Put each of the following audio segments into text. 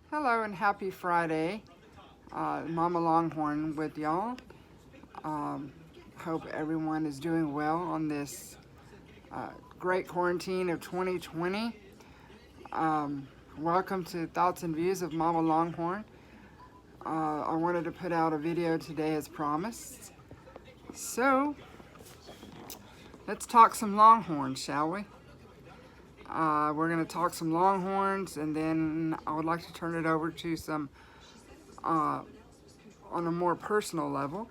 Hello and happy Friday. Mama Longhorn with y'all. Hope everyone is doing well on this great quarantine of 2020. Welcome to Thoughts and Views of Mama Longhorn. I wanted to put out a video today as promised. So, let's talk some Longhorns, shall we? We're going to talk some Longhorns, and then I would like to turn it over to some on a more personal level.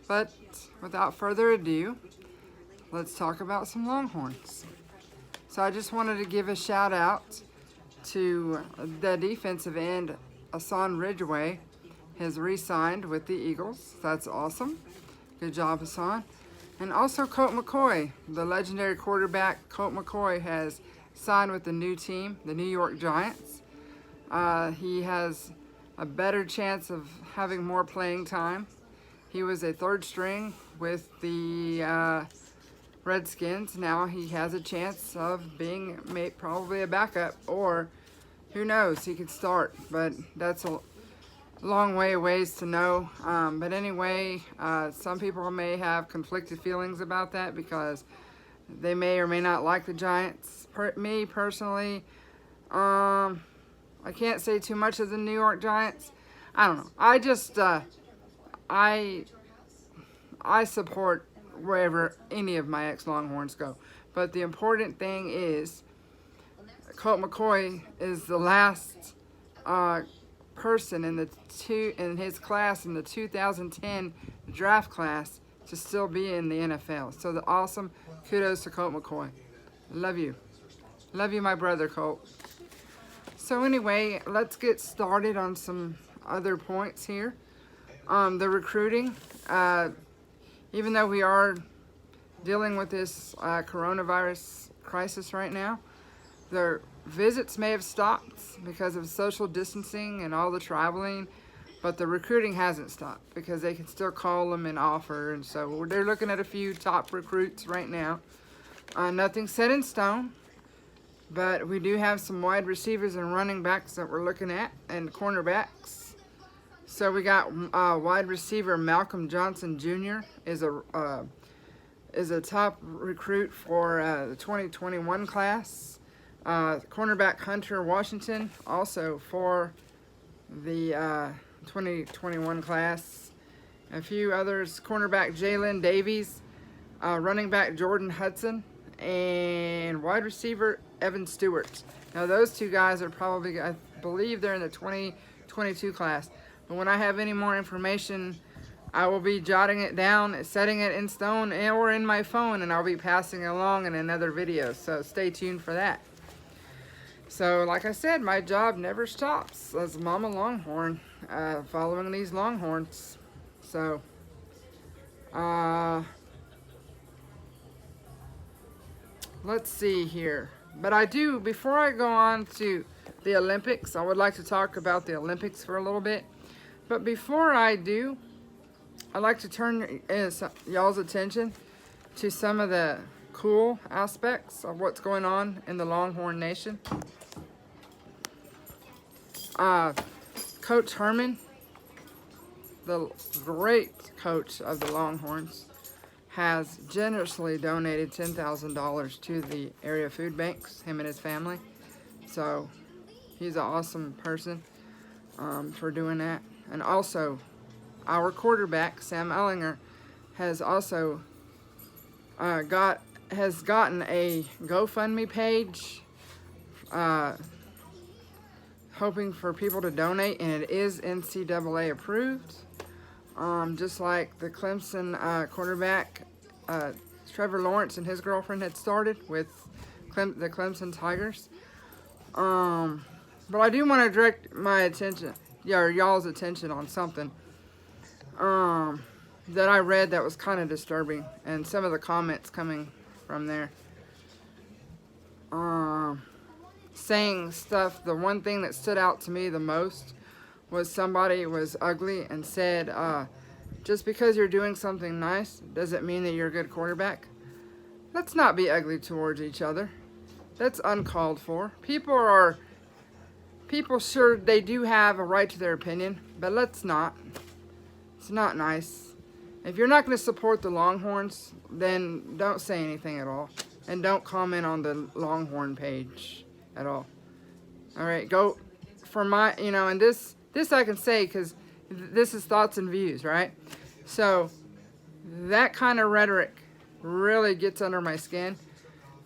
But without further ado, let's talk about some Longhorns. So I just wanted to give a shout out to the defensive end, Hassan Ridgeway, has re-signed with the Eagles. That's awesome. Good job, Hassan. And also Colt McCoy, the legendary quarterback. Colt McCoy has signed with the new team, the New York Giants. He has a better chance of having more playing time. He was a third string with the Redskins. Now he has a chance of being probably a backup, or who knows, he could start, but that's a long ways to know. But anyway, some people may have conflicted feelings about that because they may or may not like the Giants. Me personally, I can't say too much of the New York Giants. I don't know. I just I support wherever any of my ex-Longhorns go. But the important thing is Colt McCoy is the last person in his class in the 2010 draft class to still be in the NFL. So the awesome kudos to Colt McCoy. Love you. Love you, my brother, Colt. So anyway, let's get started on some other points here. The recruiting, even though we are dealing with this coronavirus crisis right now, the visits may have stopped because of social distancing and all the traveling, but the recruiting hasn't stopped because they can still call them and offer, and so they're looking at a few top recruits right now. Nothing set in stone, but we do have some wide receivers and running backs that we're looking at, and cornerbacks. So we got wide receiver Malcolm Johnson Jr. is a top recruit for the 2021 class. Cornerback Hunter Washington also for the 2021 class. A few others: cornerback Jalen Davies, running back Jordan Hudson, and wide receiver Evan Stewart. Now those two guys are probably, I believe they're in the 2022 class. But when I have any more information, I will be jotting it down, setting it in stone or in my phone, and I'll be passing it along in another video. So stay tuned for that. So like I said, my job never stops as Mama Longhorn, following these Longhorns. So, let's see here. But before I go on to the Olympics, I would like to talk about the Olympics for a little bit. But before I do, I'd like to turn y'all's attention to some of the cool aspects of what's going on in the Longhorn Nation. Coach Herman, the great coach of the Longhorns, has generously donated $10,000 to the area food banks, him and his family. So he's an awesome person for doing that. And also, our quarterback, Sam Ellinger, has also gotten a GoFundMe page, hoping for people to donate, and it is NCAA approved. Just like the Clemson quarterback, Trevor Lawrence and his girlfriend had started with the Clemson Tigers. But I do want to direct my attention, y'all's attention on something that I read that was kind of disturbing, and some of the comments coming from there. Saying stuff, the one thing that stood out to me the most was somebody was ugly and said, just because you're doing something nice doesn't mean that you're a good quarterback. Let's not be ugly towards each other. That's uncalled for. People people, sure, they do have a right to their opinion, but let's not. It's not nice. If you're not going to support the Longhorns, then don't say anything at all. And don't comment on the Longhorn page at all. All right, go for my, and this I can say because this is thoughts and views, right? So that kind of rhetoric really gets under my skin,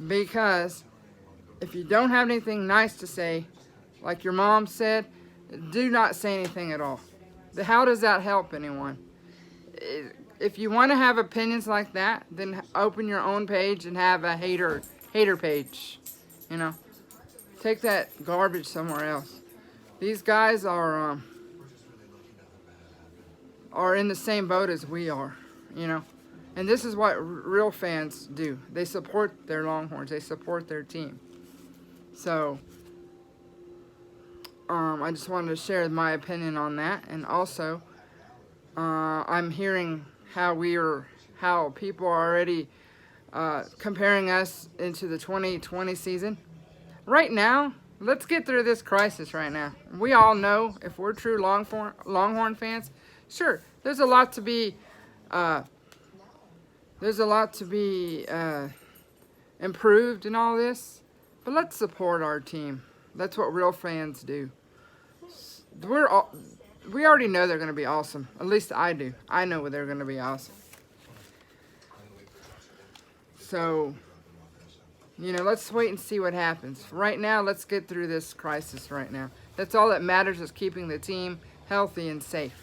because if you don't have anything nice to say, like your mom said, do not say anything at all. How does that help anyone? If you want to have opinions like that, then open your own page and have a hater page. Take that garbage somewhere else. These guys are in the same boat as we are, And this is what real fans do. They support their Longhorns. They support their team. So, I just wanted to share my opinion on that. And also, I'm hearing how people are already comparing us into the 2020 season. Right now, let's get through this crisis right now. We all know, if we're true Longhorn fans, sure, there's a lot to be improved in all this, but let's support our team. That's what real fans do. We already know they're going to be awesome. At least I do. I know they're going to be awesome. So, let's wait and see what happens. Right now, let's get through this crisis right now. That's all that matters, is keeping the team healthy and safe.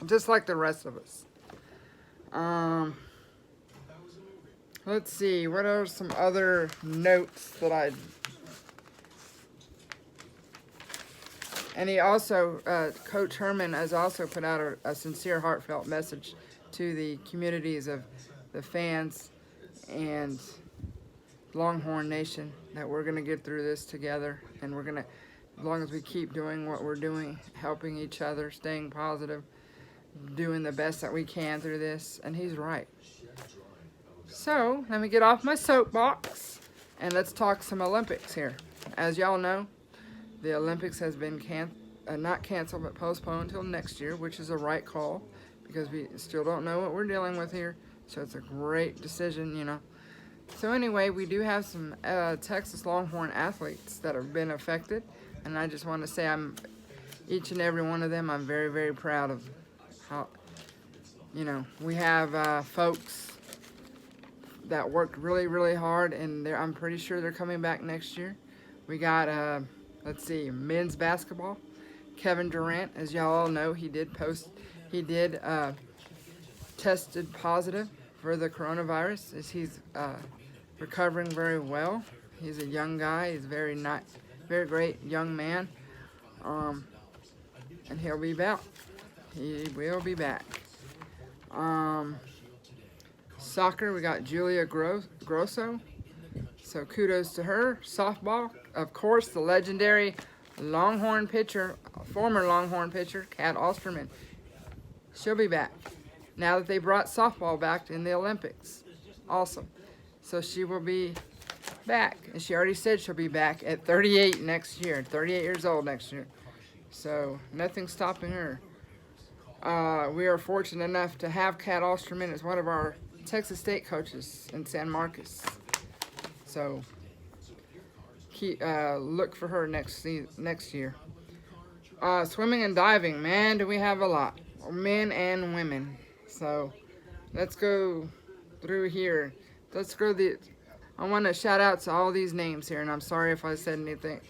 Just like the rest of us. Let's see. What are some other notes that And he also, Coach Herman has also put out a sincere, heartfelt message to the communities of the fans and Longhorn Nation, that we're going to get through this together, and we're going to, as long as we keep doing what we're doing, helping each other, staying positive, doing the best that we can through this, and he's right. So, let me get off my soapbox, and let's talk some Olympics here. As y'all know, the Olympics has been not canceled, but postponed until next year, which is a right call, because we still don't know what we're dealing with here, so it's a great decision, So anyway, we do have some Texas Longhorn athletes that have been affected, and I just want to say each and every one of them, I'm very, very proud of how, we have folks that worked really, really hard, and I'm pretty sure they're coming back next year. We got, let's see, men's basketball. Kevin Durant, as y'all all know, he did tested positive for the coronavirus, as he's recovering very well. He's a young guy. He's very great young man, and he'll be back. He will be back. Soccer, we got Julia Grosso. So kudos to her. Softball, of course, the legendary Longhorn pitcher, former Longhorn pitcher, Kat Osterman. She'll be back now that they brought softball back in the Olympics. Awesome. So she will be back, and she already said she'll be back at 38 next year, 38 years old next year. So nothing's stopping her. We are fortunate enough to have Kat Osterman as one of our Texas State coaches in San Marcos. So look for her next year. Swimming and diving, man, do we have a lot, men and women. So let's go through here. I want to shout out to all these names here, and I'm sorry if I said anything,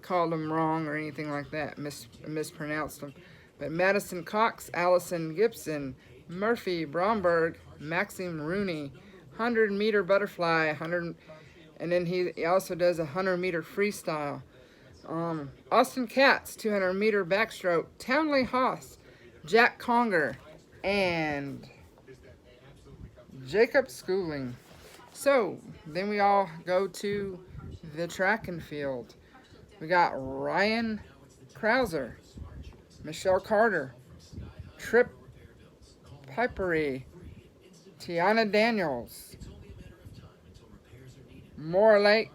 called them wrong or anything like that, mispronounced them. But Madison Cox, Allison Gibson, Murphy Bromberg, Maxime Rooney, 100-meter butterfly, and then he also does a 100-meter freestyle. Austin Katz, 200-meter backstroke, Townley Haas, Jack Conger, and Jacob Schooling. So, then we all go to the track and field. We got Ryan Krauser, Michelle Carter, Trip Pipery, Tiana Daniels, Moore Lake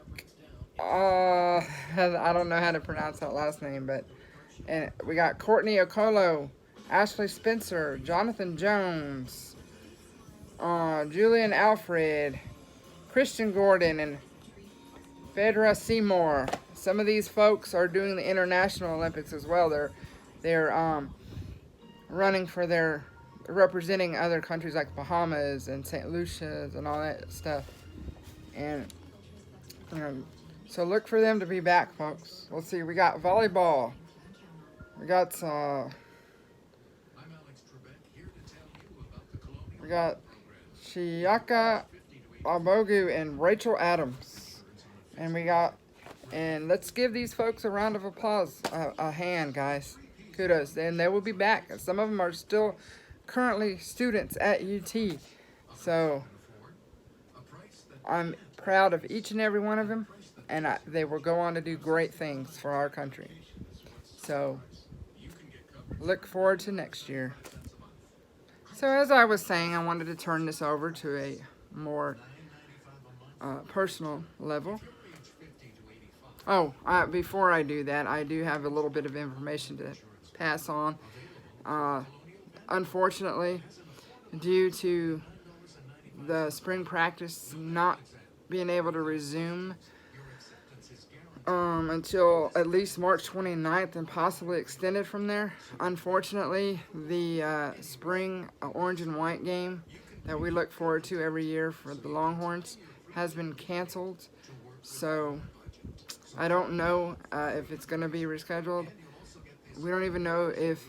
I don't know how to pronounce that last name, but and we got Courtney Okolo, Ashley Spencer, Jonathan Jones, Julian Alfred, Christian Gordon, and Phaedra Seymour. Some of these folks are doing the International Olympics as well. They're running for their representing other countries like Bahamas and St. Lucia's and all that stuff. And so look for them to be back, folks. Let's see. We got volleyball. We got Chiaka Abogu and Rachel Adams. And let's give these folks a round of applause, a hand, guys. Kudos. And they will be back. Some of them are still currently students at UT. So I'm proud of each and every one of them. And they will go on to do great things for our country. So look forward to next year. So as I was saying, I wanted to turn this over to a more personal level. Oh, before I do that, I do have a little bit of information to pass on. Unfortunately, due to the spring practice not being able to resume until at least March 29th and possibly extended from there. Unfortunately, the spring orange and white game that we look forward to every year for the Longhorns has been canceled. So I don't know if it's going to be rescheduled. We don't even know if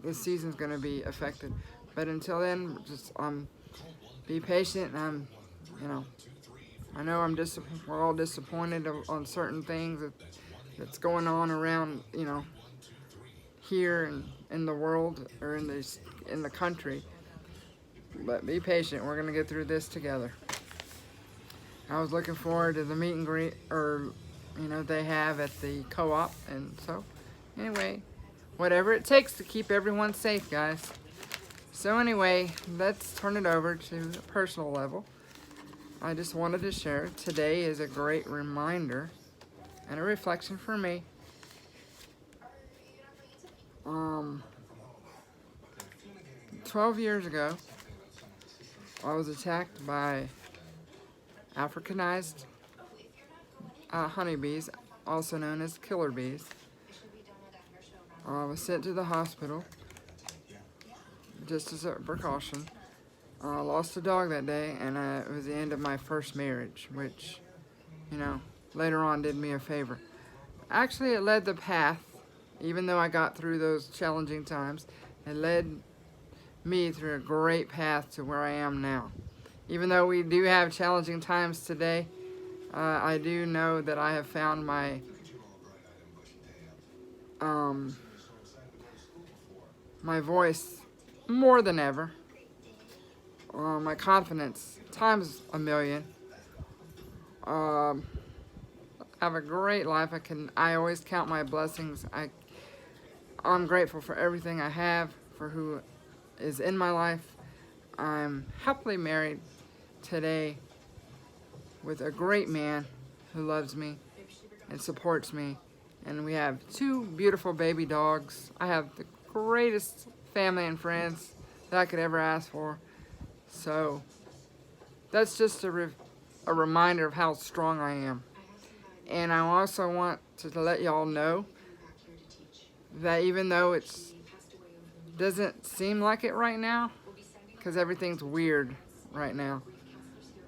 the season's going to be affected. But until then, just be patient. And I know we're all disappointed on certain things that's going on around, here and in the world or in the country. But be patient. We're going to get through this together. I was looking forward to the meet and greet they have at the co-op. And so, anyway, whatever it takes to keep everyone safe, guys. So anyway, let's turn it over to a personal level. I just wanted to share. Today is a great reminder and a reflection for me. 12 years ago, I was attacked by Africanized honeybees, also known as killer bees. I was sent to the hospital just as a precaution. I lost a dog that day, and it was the end of my first marriage, which, later on did me a favor. Actually, it led the path, even though I got through those challenging times, it led me through a great path to where I am now. Even though we do have challenging times today, I do know that I have found my my voice more than ever. My confidence times a million. I have a great life. I always count my blessings. I'm grateful for everything I have, for who is in my life. I'm happily married today with a great man who loves me and supports me. And we have 2 beautiful baby dogs. I have the greatest family and friends that I could ever ask for. So that's just a reminder of how strong I am. And I also want to let y'all know that even though it doesn't seem like it right now, because everything's weird right now,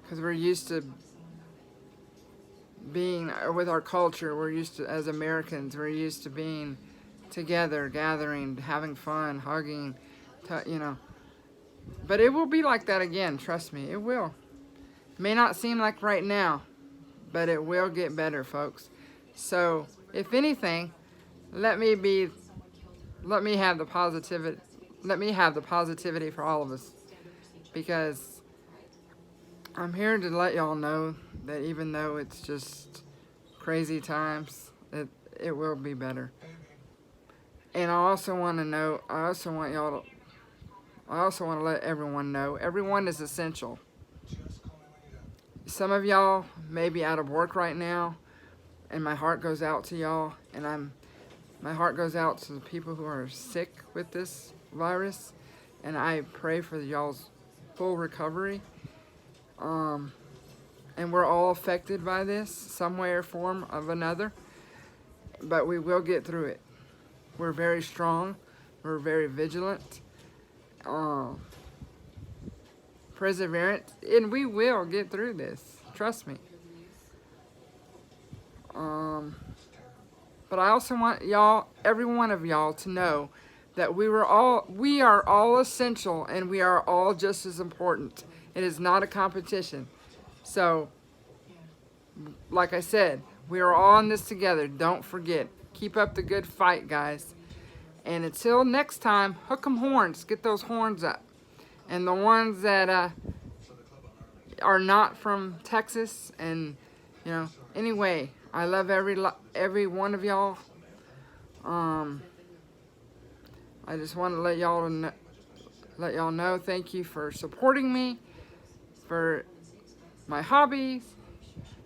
because we're used to being with our culture, we're used to, as Americans, we're used to being together, gathering, having fun, hugging, But it will be like that again, trust me, it will. It may not seem like right now, but it will get better, folks. So, if anything, let me have the positivity for all of us, because I'm here to let y'all know that even though it's just crazy times, it will be better. And I also want to let everyone know, everyone is essential. Some of y'all may be out of work right now, And my heart goes out to y'all, and my heart goes out to the people who are sick with this virus, and I pray for y'all's full recovery. And we're all affected by this, some way or form of another, but we will get through it. We're very strong. We're very vigilant, perseverant, and we will get through this. Trust me. But I also want y'all, every one of y'all, to know that we are all essential, and we are all just as important. It is not a competition. So, like I said, we are all in this together. Don't forget. Keep up the good fight, guys. And until next time, hook 'em horns. Get those horns up. And the ones that are not from Texas, and anyway, I love every one of y'all. I just want to let y'all know thank you for supporting me, for my hobbies.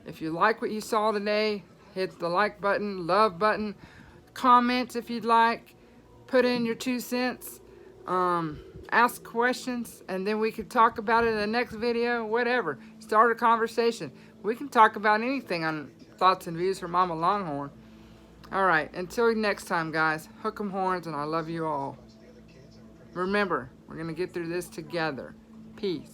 If you like what you saw today, hit the like button, love button, comment if you'd like, put in your 2 cents, ask questions, and then we could talk about it in the next video, whatever. Start a conversation. We can talk about anything on Thoughts and Views from Mama Longhorn. Alright, until next time, guys, hook 'em horns, and I love you all. Remember, we're going to get through this together. Peace.